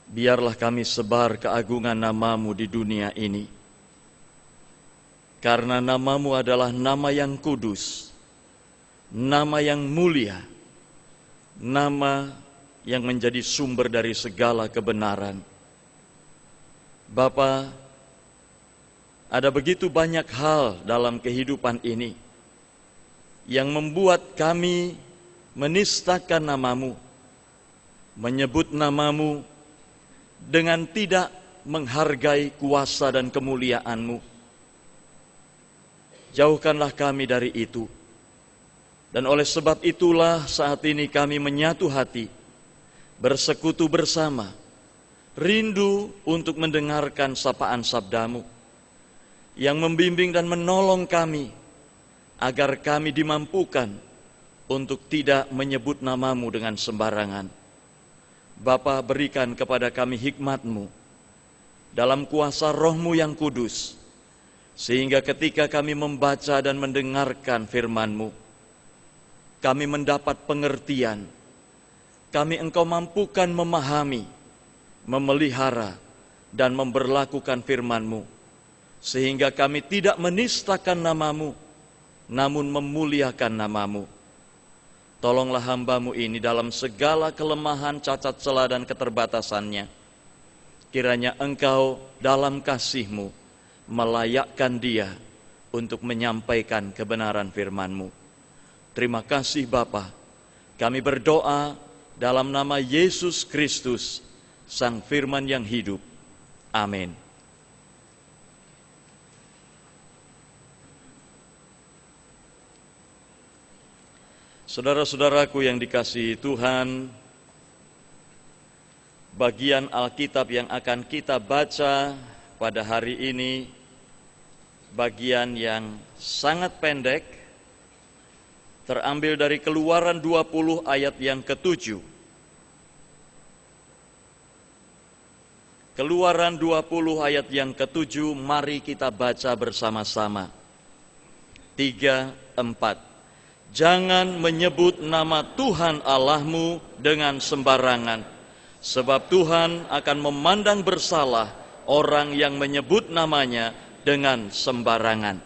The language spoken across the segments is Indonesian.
biarlah kami sebar keagungan nama-Mu di dunia ini. Karena nama-Mu adalah nama yang kudus, nama yang mulia, nama yang menjadi sumber dari segala kebenaran. Bapa, ada begitu banyak hal dalam kehidupan ini yang membuat kami menistakan nama-Mu, menyebut nama-Mu dengan tidak menghargai kuasa dan kemuliaan-Mu. Jauhkanlah kami dari itu. Dan oleh sebab itulah saat ini kami menyatu hati, bersekutu bersama, rindu untuk mendengarkan sapaan sabda-Mu yang membimbing dan menolong kami agar kami dimampukan untuk tidak menyebut nama-Mu dengan sembarangan. Bapa, berikan kepada kami hikmat-Mu dalam kuasa Roh-Mu yang kudus, sehingga ketika kami membaca dan mendengarkan firman-Mu, kami mendapat pengertian, kami Engkau mampukan memahami, memelihara, dan memberlakukan firman-Mu, sehingga kami tidak menistakan nama-Mu, namun memuliakan nama-Mu. Tolonglah hamba-Mu ini dalam segala kelemahan, cacat celah, dan keterbatasannya. Kiranya Engkau dalam kasih-Mu melayakkan dia untuk menyampaikan kebenaran firman-Mu. Terima kasih Bapa. Kami berdoa dalam nama Yesus Kristus, Sang Firman yang hidup. Amin. Saudara-saudaraku yang dikasihi Tuhan, bagian Alkitab yang akan kita baca pada hari ini, bagian yang sangat pendek, terambil dari Keluaran 20 ayat yang ke-7. Keluaran 20 ayat yang ke-7, mari kita baca bersama-sama. 3, 4. Jangan menyebut nama Tuhan Allahmu dengan sembarangan, sebab Tuhan akan memandang bersalah orang yang menyebut namanya dengan sembarangan.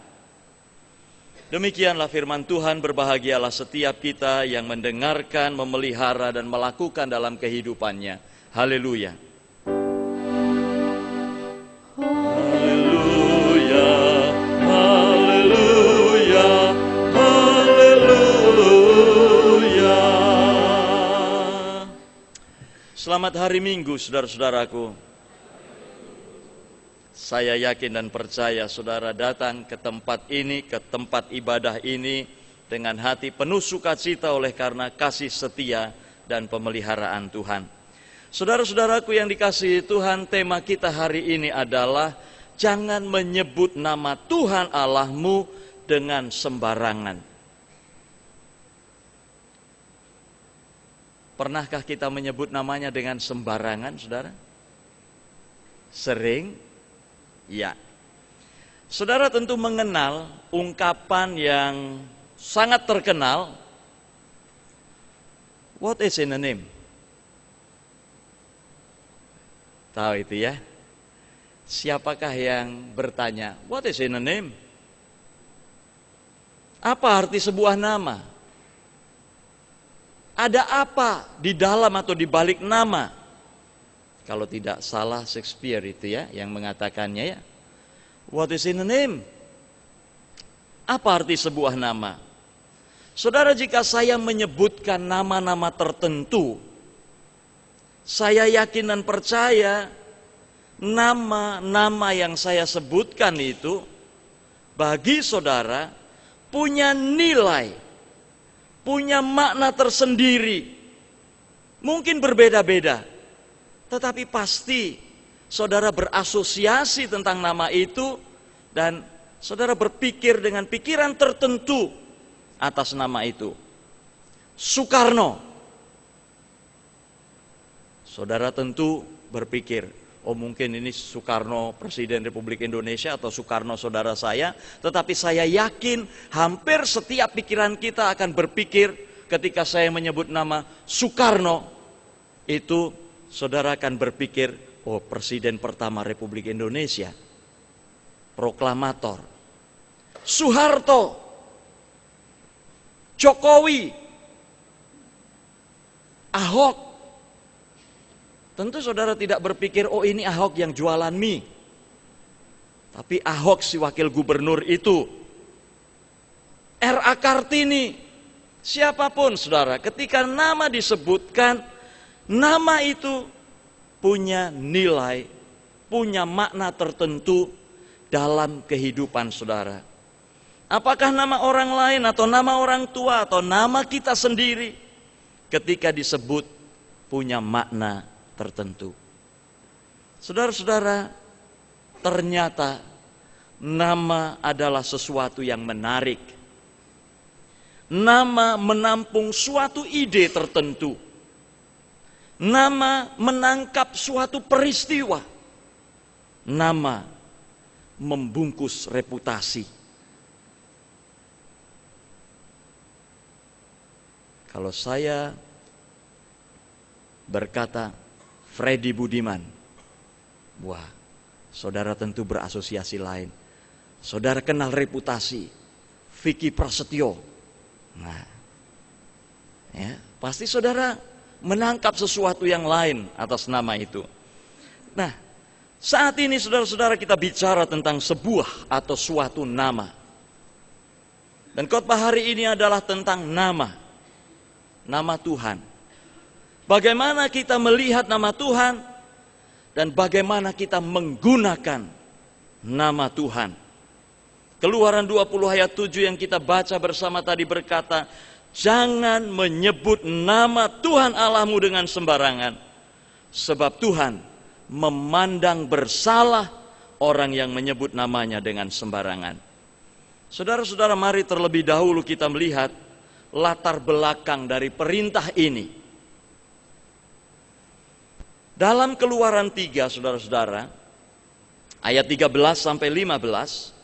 Demikianlah firman Tuhan. Berbahagialah setiap kita yang mendengarkan, memelihara, dan melakukan dalam kehidupannya. Haleluya. Selamat hari Minggu, saudara-saudaraku. Saya yakin dan percaya saudara datang ke tempat ini, ke tempat ibadah ini dengan hati penuh sukacita oleh karena kasih setia dan pemeliharaan Tuhan. Saudara-saudaraku yang dikasihi Tuhan, tema kita hari ini adalah jangan menyebut nama Tuhan Allahmu dengan sembarangan. Pernahkah kita menyebut namanya dengan sembarangan, saudara? Sering? Ya. Saudara tentu mengenal ungkapan yang sangat terkenal. What is in a name? Tahu itu ya? Siapakah yang bertanya, what is in a name? Apa arti sebuah nama? Ada apa di dalam atau di balik nama? Kalau tidak salah Shakespeare itu ya yang mengatakannya ya. What is in a name? Apa arti sebuah nama? Saudara, jika saya menyebutkan nama-nama tertentu, saya yakin dan percaya nama-nama yang saya sebutkan itu bagi saudara punya nilai, punya makna tersendiri. Mungkin berbeda-beda, tetapi pasti saudara berasosiasi tentang nama itu dan saudara berpikir dengan pikiran tertentu atas nama itu. Soekarno. Saudara tentu berpikir, oh mungkin ini Soekarno Presiden Republik Indonesia atau Soekarno saudara saya. Tetapi saya yakin hampir setiap pikiran kita akan berpikir ketika saya menyebut nama Soekarno, itu saudara akan berpikir, oh, Presiden pertama Republik Indonesia, proklamator, Soeharto, Jokowi, Ahok. Tentu saudara tidak berpikir, oh ini Ahok yang jualan mie. Tapi Ahok si wakil gubernur itu, R.A. Kartini, siapapun saudara, ketika nama disebutkan, nama itu punya nilai, punya makna tertentu dalam kehidupan saudara. Apakah nama orang lain atau nama orang tua atau nama kita sendiri, ketika disebut punya makna tertentu. Saudara-saudara, ternyata nama adalah sesuatu yang menarik. Nama menampung suatu ide tertentu. Nama menangkap suatu peristiwa. Nama membungkus reputasi. Kalau saya berkata Freddy Budiman, wah, saudara tentu berasosiasi lain. Saudara kenal reputasi Vicky Prasetyo. Nah, ya, pasti saudara menangkap sesuatu yang lain atas nama itu. Nah, saat ini saudara-saudara kita bicara tentang sebuah atau suatu nama. Dan khotbah hari ini adalah tentang nama Tuhan. Bagaimana kita melihat nama Tuhan dan bagaimana kita menggunakan nama Tuhan. Keluaran 20 ayat 7 yang kita baca bersama tadi berkata, jangan menyebut nama Tuhan Allahmu dengan sembarangan, sebab Tuhan memandang bersalah orang yang menyebut namanya dengan sembarangan. Saudara-saudara, mari terlebih dahulu kita melihat latar belakang dari perintah ini. Dalam Keluaran 3, saudara-saudara, ayat 13 sampai 15,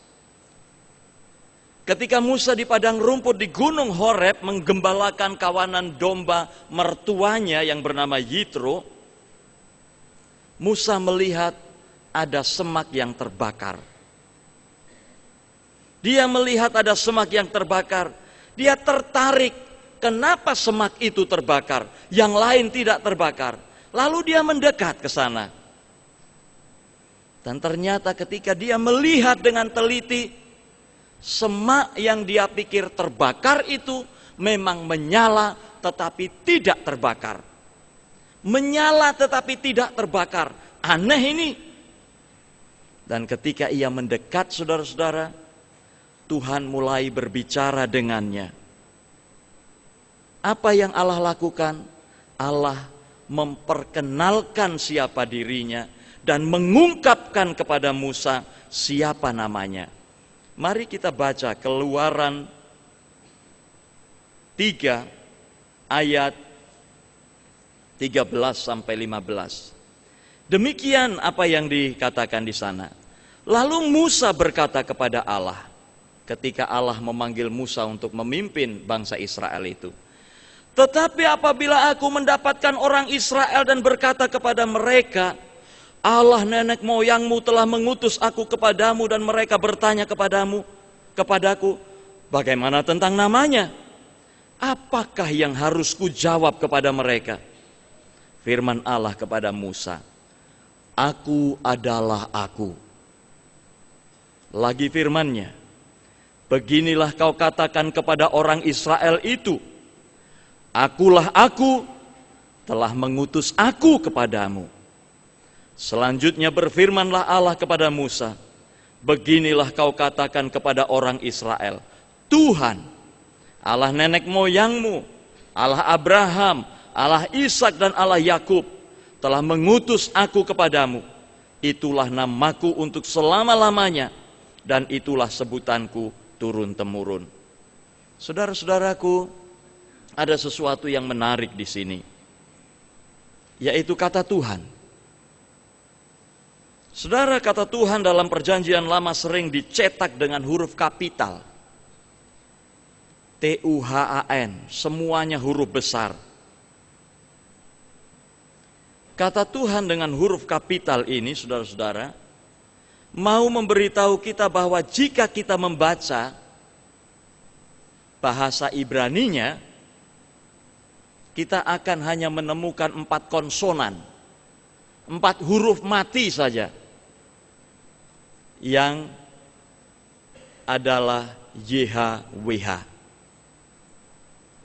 ketika Musa di padang rumput di Gunung Horeb menggembalakan kawanan domba mertuanya yang bernama Yitro, Musa melihat ada semak yang terbakar. Dia melihat ada semak yang terbakar. Dia tertarik, kenapa semak itu terbakar, yang lain tidak terbakar. Lalu dia mendekat ke sana. Dan ternyata ketika dia melihat dengan teliti, semak yang dia pikir terbakar itu memang menyala tetapi tidak terbakar. Menyala tetapi tidak terbakar. Aneh ini. Dan ketika ia mendekat, saudara-saudara, Tuhan mulai berbicara dengannya. Apa yang Allah lakukan? Allah memperkenalkan siapa dirinya dan mengungkapkan kepada Musa siapa namanya. Mari kita baca Keluaran 3 ayat 13 sampai 15. Demikian apa yang dikatakan di sana. Lalu Musa berkata kepada Allah, ketika Allah memanggil Musa untuk memimpin bangsa Israel itu. Tetapi apabila aku mendapatkan orang Israel dan berkata kepada mereka, Allah nenek moyangmu telah mengutus aku kepadamu, dan mereka bertanya kepadaku, bagaimana tentang namanya? Apakah yang harus kujawab kepada mereka? Firman Allah kepada Musa, aku adalah aku. Lagi firman-Nya, beginilah kau katakan kepada orang Israel itu, akulah aku, telah mengutus aku kepadamu. Selanjutnya berfirmanlah Allah kepada Musa, beginilah kau katakan kepada orang Israel, Tuhan, Allah nenek moyangmu, Allah Abraham, Allah Ishak dan Allah Yakub, telah mengutus aku kepadamu. Itulah namaku untuk selama-lamanya, dan itulah sebutanku turun-temurun. Saudara-saudaraku, ada sesuatu yang menarik di sini, yaitu kata Tuhan. Saudara, kata Tuhan dalam Perjanjian Lama sering dicetak dengan huruf kapital, Tuhan, semuanya huruf besar. Kata Tuhan dengan huruf kapital ini, saudara-saudara, mau memberitahu kita bahwa jika kita membaca bahasa Ibraninya, kita akan hanya menemukan 4 konsonan, 4 huruf mati saja, yang adalah YHWH.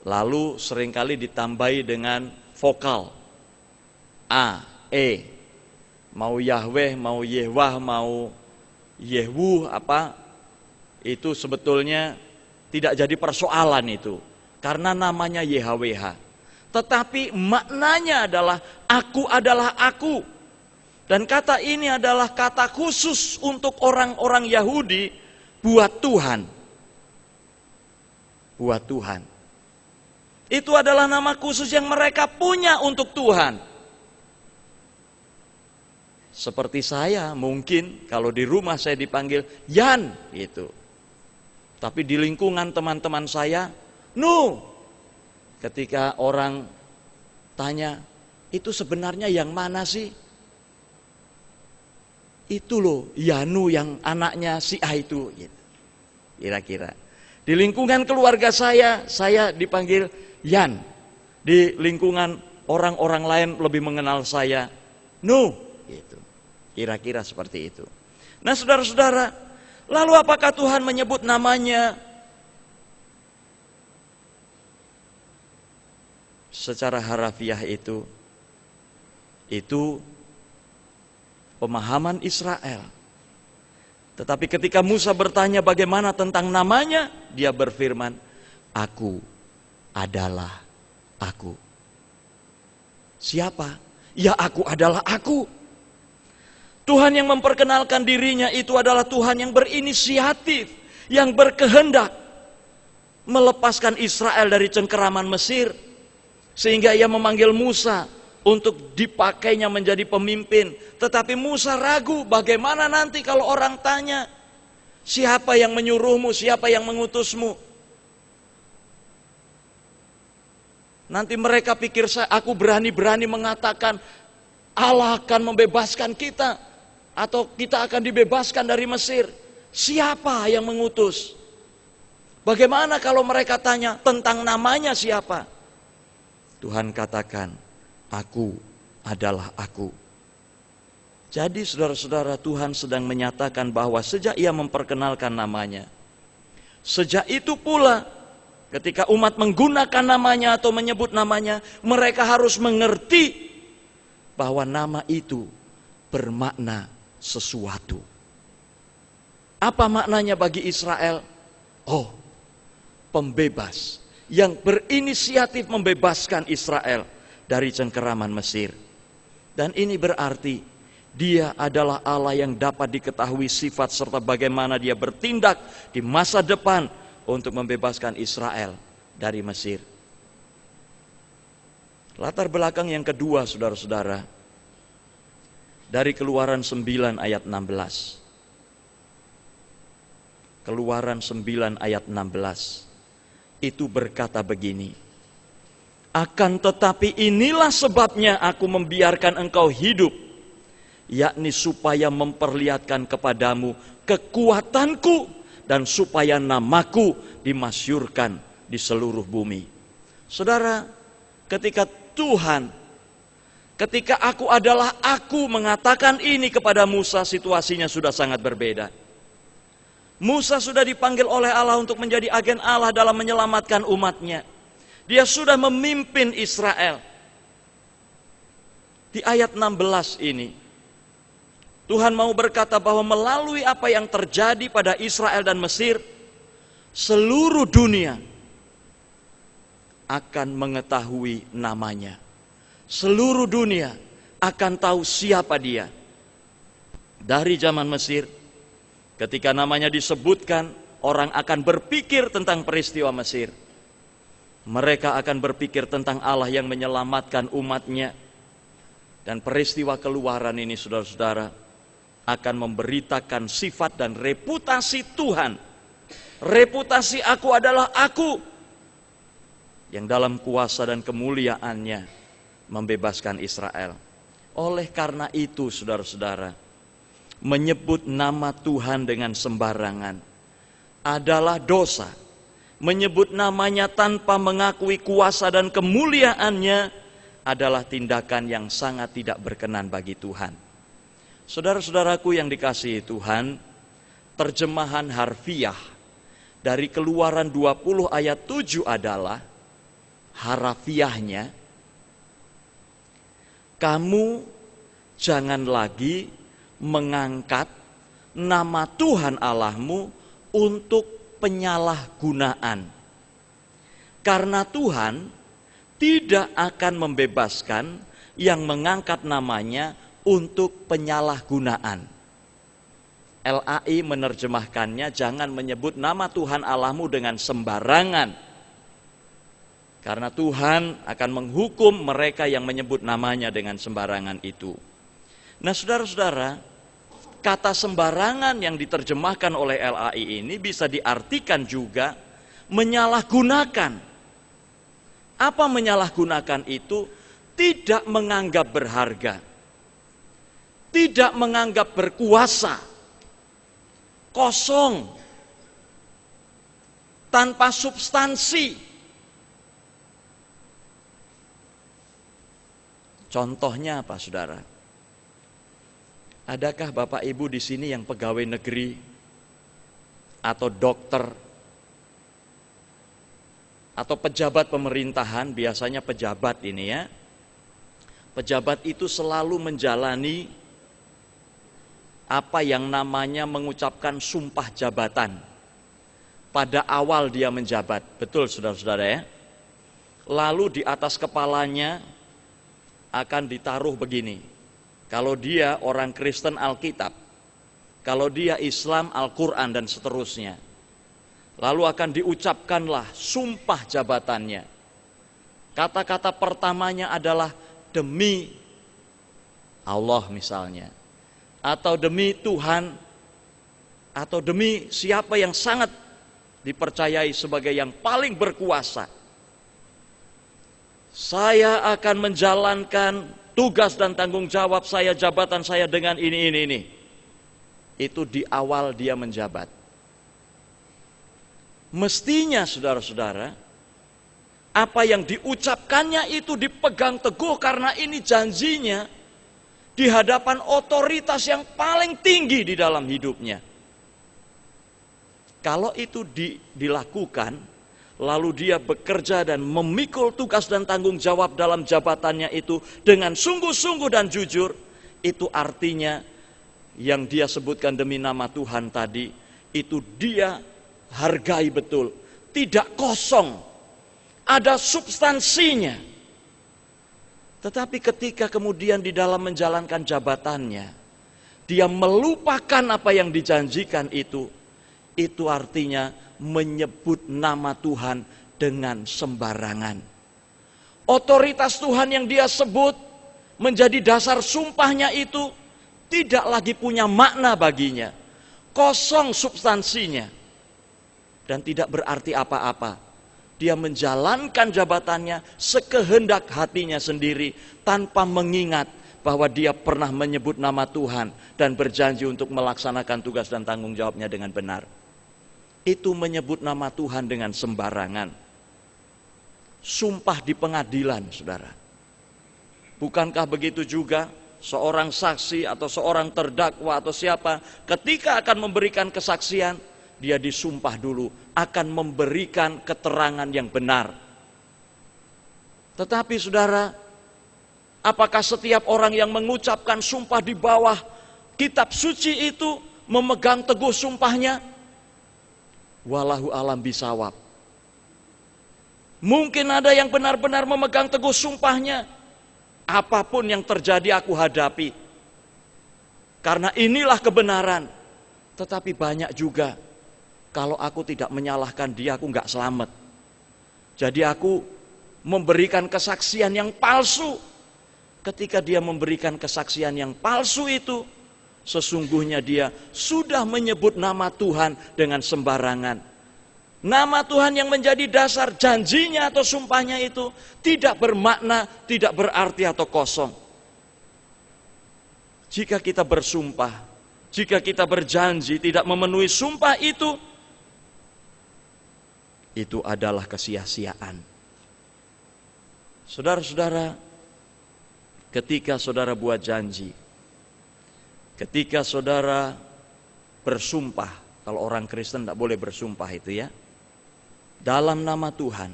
Lalu seringkali ditambahi dengan vokal A, E. Mau Yahweh, mau Yehwah, mau Yehwu, itu sebetulnya tidak jadi persoalan itu, karena namanya YHWH. Tetapi maknanya adalah aku adalah aku. Dan kata ini adalah kata khusus untuk orang-orang Yahudi buat Tuhan. Buat Tuhan. Itu adalah nama khusus yang mereka punya untuk Tuhan. Seperti saya, mungkin kalau di rumah saya dipanggil Yan gitu. Tapi di lingkungan teman-teman saya, Nu. Ketika orang tanya, itu sebenarnya yang mana sih? Itu loh, Yanu yang anaknya si A itu gitu. Kira-kira. Di lingkungan keluarga saya dipanggil Yan. Di lingkungan orang-orang lain lebih mengenal saya Nu gitu. Kira-kira seperti itu. Nah, saudara-saudara, lalu apakah Tuhan menyebut namanya secara harafiah? Itu pemahaman Israel. Tetapi ketika Musa bertanya bagaimana tentang namanya, dia berfirman, aku adalah aku. Siapa? Ya, aku adalah aku. Tuhan yang memperkenalkan dirinya itu adalah Tuhan yang berinisiatif, yang berkehendak melepaskan Israel dari cengkeraman Mesir, sehingga ia memanggil Musa untuk dipakainya menjadi pemimpin. Tetapi Musa ragu, bagaimana nanti kalau orang tanya, siapa yang menyuruhmu, siapa yang mengutusmu? Nanti mereka pikir aku berani-berani mengatakan Allah akan membebaskan kita, atau kita akan dibebaskan dari Mesir. Siapa yang mengutus? Bagaimana kalau mereka tanya tentang namanya siapa? Tuhan katakan, aku adalah aku. Jadi saudara-saudara, Tuhan sedang menyatakan bahwa sejak ia memperkenalkan namanya, sejak itu pula ketika umat menggunakan namanya atau menyebut namanya, mereka harus mengerti bahwa nama itu bermakna sesuatu. Apa maknanya bagi Israel? Oh, pembebas yang berinisiatif membebaskan Israel dari cengkeraman Mesir. Dan ini berarti Dia adalah Allah yang dapat diketahui sifat serta bagaimana Dia bertindak di masa depan untuk membebaskan Israel dari Mesir. Latar belakang yang kedua, saudara-saudara, dari Keluaran 9 ayat 16. Keluaran 9 ayat 16 itu berkata begini, akan tetapi inilah sebabnya aku membiarkan engkau hidup, yakni supaya memperlihatkan kepadamu kekuatanku dan supaya namaku dimasyurkan di seluruh bumi. Saudara, ketika aku adalah aku mengatakan ini kepada Musa, situasinya sudah sangat berbeda. Musa sudah dipanggil oleh Allah untuk menjadi agen Allah dalam menyelamatkan umatnya. Dia sudah memimpin Israel. Di ayat 16 ini, Tuhan mau berkata bahwa melalui apa yang terjadi pada Israel dan Mesir, seluruh dunia akan mengetahui namanya. Seluruh dunia akan tahu siapa Dia. Dari zaman Mesir, ketika namanya disebutkan, orang akan berpikir tentang peristiwa Mesir. Mereka akan berpikir tentang Allah yang menyelamatkan umatnya. Dan peristiwa Keluaran ini, saudara-saudara, akan memberitakan sifat dan reputasi Tuhan. Reputasi aku adalah aku, yang dalam kuasa dan kemuliaannya membebaskan Israel. Oleh karena itu, saudara-saudara, menyebut nama Tuhan dengan sembarangan adalah dosa. Menyebut namanya tanpa mengakui kuasa dan kemuliaannya adalah tindakan yang sangat tidak berkenan bagi Tuhan. Saudara-saudaraku yang dikasihi Tuhan, terjemahan harfiah dari Keluaran 20 ayat 7 adalah, harafiahnya, kamu jangan lagi mengangkat nama Tuhan Allahmu untuk penyalahgunaan. Karena Tuhan tidak akan membebaskan yang mengangkat namanya untuk penyalahgunaan. LAI menerjemahkannya, jangan menyebut nama Tuhan Allahmu dengan sembarangan. Karena Tuhan akan menghukum mereka yang menyebut namanya dengan sembarangan itu. Nah, saudara-saudara, kata sembarangan yang diterjemahkan oleh LAI ini bisa diartikan juga menyalahgunakan. Apa menyalahgunakan itu? Tidak menganggap berharga, tidak menganggap berkuasa, kosong, tanpa substansi. Contohnya apa, saudara? Adakah Bapak Ibu di sini yang pegawai negeri atau dokter atau pejabat pemerintahan? Biasanya pejabat ini ya. Pejabat itu selalu menjalani apa yang namanya mengucapkan sumpah jabatan pada awal dia menjabat. Betul, saudara-saudara ya. Lalu di atas kepalanya akan ditaruh begini. Kalau dia orang Kristen Alkitab, kalau dia Islam Al-Quran dan seterusnya. Lalu akan diucapkanlah sumpah jabatannya. Kata-kata pertamanya adalah demi Allah misalnya, atau demi Tuhan, atau demi siapa yang sangat dipercayai sebagai yang paling berkuasa. Saya akan menjalankan tugas dan tanggung jawab saya, jabatan saya dengan ini. Itu di awal dia menjabat. Mestinya saudara-saudara, apa yang diucapkannya itu dipegang teguh karena ini janjinya di hadapan otoritas yang paling tinggi di dalam hidupnya. Kalau itu dilakukan, lalu dia bekerja dan memikul tugas dan tanggung jawab dalam jabatannya itu dengan sungguh-sungguh dan jujur, itu artinya yang dia sebutkan demi nama Tuhan tadi, itu dia hargai betul, tidak kosong, ada substansinya. Tetapi ketika kemudian di dalam menjalankan jabatannya, dia melupakan apa yang dijanjikan itu artinya menyebut nama Tuhan dengan sembarangan. Otoritas Tuhan yang dia sebut menjadi dasar sumpahnya itu tidak lagi punya makna baginya, kosong substansinya, dan tidak berarti apa-apa. Dia menjalankan jabatannya sekehendak hatinya sendiri tanpa mengingat bahwa dia pernah menyebut nama Tuhan dan berjanji untuk melaksanakan tugas dan tanggung jawabnya dengan benar. Itu menyebut nama Tuhan dengan sembarangan. Sumpah di pengadilan, saudara. Bukankah begitu juga seorang saksi atau seorang terdakwa atau siapa ketika akan memberikan kesaksian, dia disumpah dulu akan memberikan keterangan yang benar. Tetapi saudara, apakah setiap orang yang mengucapkan sumpah di bawah kitab suci itu memegang teguh sumpahnya? Wallahu alam bisawab. Mungkin ada yang benar-benar memegang teguh sumpahnya. Apapun yang terjadi aku hadapi, karena inilah kebenaran. Tetapi banyak juga, kalau aku tidak menyalahkan dia, aku nggak selamat. Jadi aku memberikan kesaksian yang palsu. Ketika dia memberikan kesaksian yang palsu itu, sesungguhnya dia sudah menyebut nama Tuhan dengan sembarangan. Nama Tuhan yang menjadi dasar janjinya atau sumpahnya itu tidak bermakna, tidak berarti atau kosong. Jika kita bersumpah, jika kita berjanji tidak memenuhi sumpah itu adalah kesia-siaan. Saudara-saudara, ketika saudara buat janji, ketika saudara bersumpah, kalau orang Kristen tidak boleh bersumpah itu ya, dalam nama Tuhan,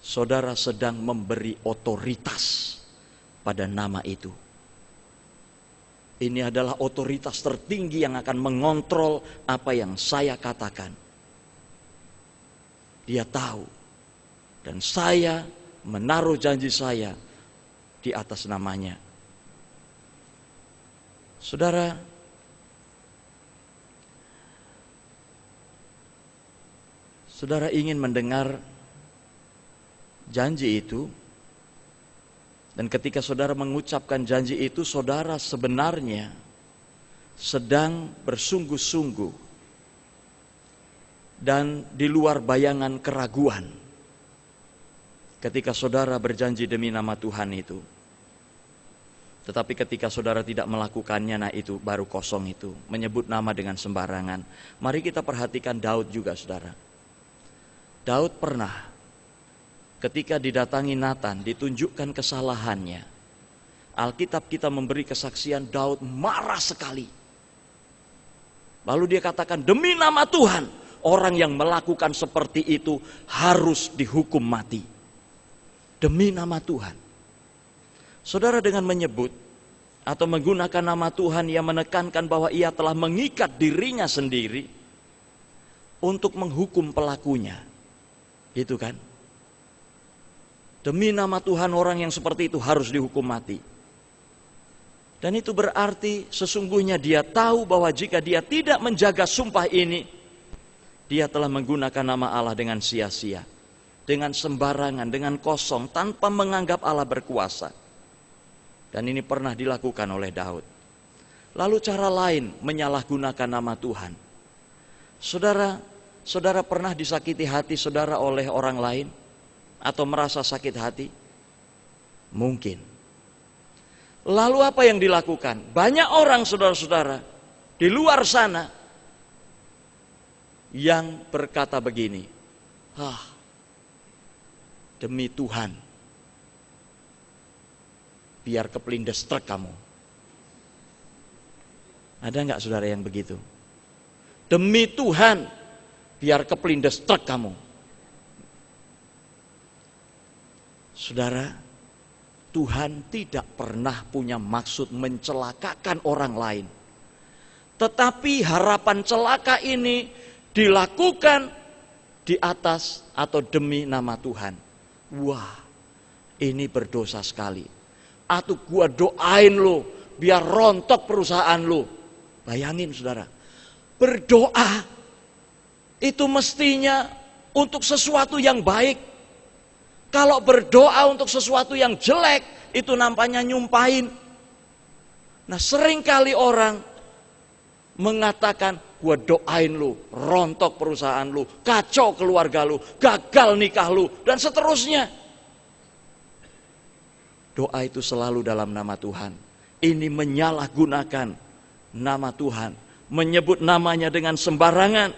saudara sedang memberi otoritas pada nama itu. Ini adalah otoritas tertinggi yang akan mengontrol apa yang saya katakan. Dia tahu, dan saya menaruh janji saya di atas namanya. Saudara, saudara ingin mendengar janji itu, dan ketika saudara mengucapkan janji itu, saudara sebenarnya sedang bersungguh-sungguh dan di luar bayangan keraguan. Ketika saudara berjanji demi nama Tuhan itu, tetapi ketika saudara tidak melakukannya, nah itu baru kosong itu, menyebut nama dengan sembarangan. Mari kita perhatikan Daud juga, saudara. Daud pernah ketika didatangi Nathan, ditunjukkan kesalahannya. Alkitab kita memberi kesaksian Daud marah sekali. Lalu dia katakan, demi nama Tuhan, orang yang melakukan seperti itu harus dihukum mati. Demi nama Tuhan. Saudara, dengan menyebut atau menggunakan nama Tuhan, ia menekankan bahwa ia telah mengikat dirinya sendiri untuk menghukum pelakunya. Itu kan? Demi nama Tuhan, orang yang seperti itu harus dihukum mati. Dan itu berarti sesungguhnya dia tahu bahwa jika dia tidak menjaga sumpah ini, dia telah menggunakan nama Allah dengan sia-sia, dengan sembarangan, dengan kosong, tanpa menganggap Allah berkuasa. Dan ini pernah dilakukan oleh Daud. Lalu cara lain menyalahgunakan nama Tuhan. Saudara pernah disakiti hati saudara oleh orang lain? Atau merasa sakit hati? Mungkin. Lalu apa yang dilakukan? Banyak orang, saudara-saudara, di luar sana yang berkata begini, demi Tuhan, biar kepelindes truk kamu. Ada nggak saudara yang begitu? Demi Tuhan, biar kepelindes truk kamu. Saudara, Tuhan tidak pernah punya maksud mencelakakan orang lain. Tetapi harapan celaka ini dilakukan di atas atau demi nama Tuhan. Wah, ini berdosa sekali. Atau gua doain lo biar rontok perusahaan lo. Bayangin saudara, berdoa itu mestinya untuk sesuatu yang baik. Kalau berdoa untuk sesuatu yang jelek, itu nampaknya nyumpahin. Nah, seringkali orang mengatakan, gua doain lu, rontok perusahaan lu, kacau keluarga lu, gagal nikah lu, dan seterusnya. Doa itu selalu dalam nama Tuhan. Ini menyalahgunakan nama Tuhan, menyebut namanya dengan sembarangan.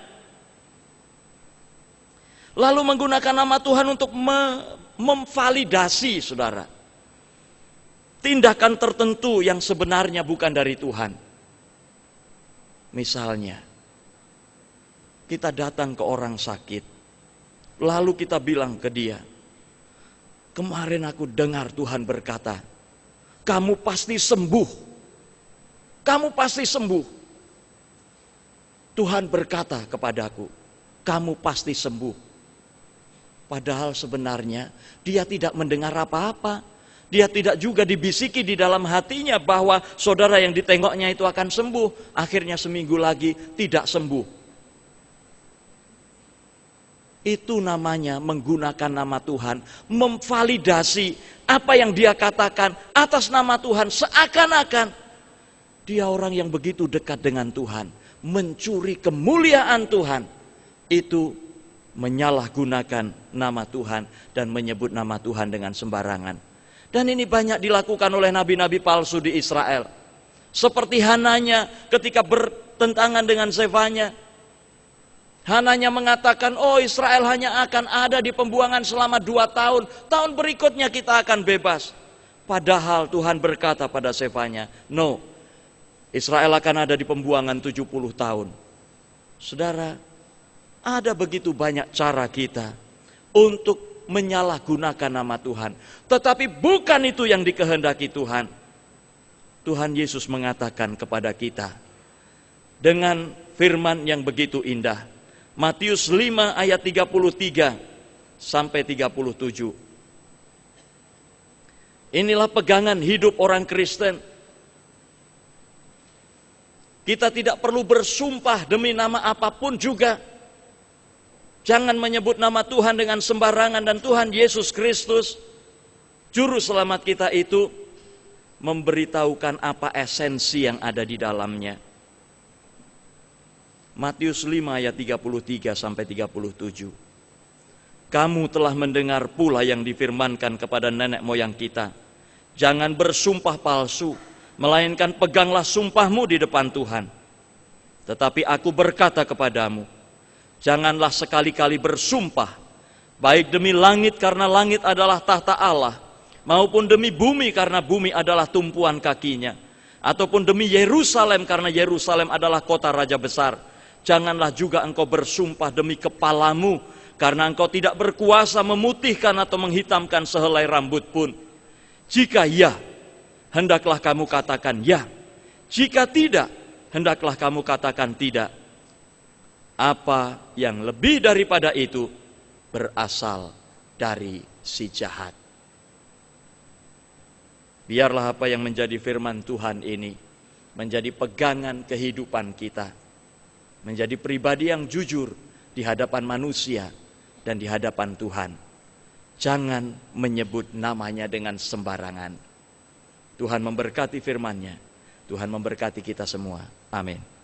Lalu menggunakan nama Tuhan untuk memvalidasi, saudara, tindakan tertentu yang sebenarnya bukan dari Tuhan. Misalnya, kita datang ke orang sakit, lalu kita bilang ke dia, kemarin aku dengar Tuhan berkata, kamu pasti sembuh. Kamu pasti sembuh. Tuhan berkata kepadaku, kamu pasti sembuh. Padahal sebenarnya dia tidak mendengar apa-apa. Dia tidak juga dibisiki di dalam hatinya bahwa saudara yang ditengoknya itu akan sembuh. Akhirnya seminggu lagi tidak sembuh. Itu namanya menggunakan nama Tuhan, memvalidasi apa yang dia katakan atas nama Tuhan, seakan-akan dia orang yang begitu dekat dengan Tuhan, mencuri kemuliaan Tuhan. Itu menyalahgunakan nama Tuhan dan menyebut nama Tuhan dengan sembarangan. Dan ini banyak dilakukan oleh nabi-nabi palsu di Israel. Seperti Hananya ketika bertentangan dengan Zefanya. Hananya mengatakan, oh Israel hanya akan ada di pembuangan selama 2 tahun. Tahun berikutnya kita akan bebas. Padahal Tuhan berkata pada Zefanya, no, Israel akan ada di pembuangan 70 tahun. Saudara, ada begitu banyak cara kita untuk menyalahgunakan nama Tuhan. Tetapi bukan itu yang dikehendaki Tuhan. Tuhan Yesus mengatakan kepada kita dengan firman yang begitu indah. Matius 5 ayat 33 sampai 37. Inilah pegangan hidup orang Kristen. Kita tidak perlu bersumpah demi nama apapun juga. Jangan menyebut nama Tuhan dengan sembarangan, dan Tuhan Yesus Kristus, Juru Selamat kita itu, memberitahukan apa esensi yang ada di dalamnya. Matius 5 ayat 33 sampai 37. Kamu telah mendengar pula yang difirmankan kepada nenek moyang kita. Jangan bersumpah palsu, melainkan peganglah sumpahmu di depan Tuhan. Tetapi aku berkata kepadamu, janganlah sekali-kali bersumpah, baik demi langit karena langit adalah tahta Allah, maupun demi bumi karena bumi adalah tumpuan kakinya, ataupun demi Yerusalem karena Yerusalem adalah kota raja besar. Janganlah juga engkau bersumpah demi kepalamu, karena engkau tidak berkuasa memutihkan atau menghitamkan sehelai rambut pun. Jika ya, hendaklah kamu katakan ya. Jika tidak, hendaklah kamu katakan tidak. Apa yang lebih daripada itu berasal dari si jahat. Biarlah apa yang menjadi firman Tuhan ini menjadi pegangan kehidupan kita. Menjadi pribadi yang jujur di hadapan manusia dan di hadapan Tuhan. Jangan menyebut namanya dengan sembarangan. Tuhan memberkati firman-Nya. Tuhan memberkati kita semua. Amin.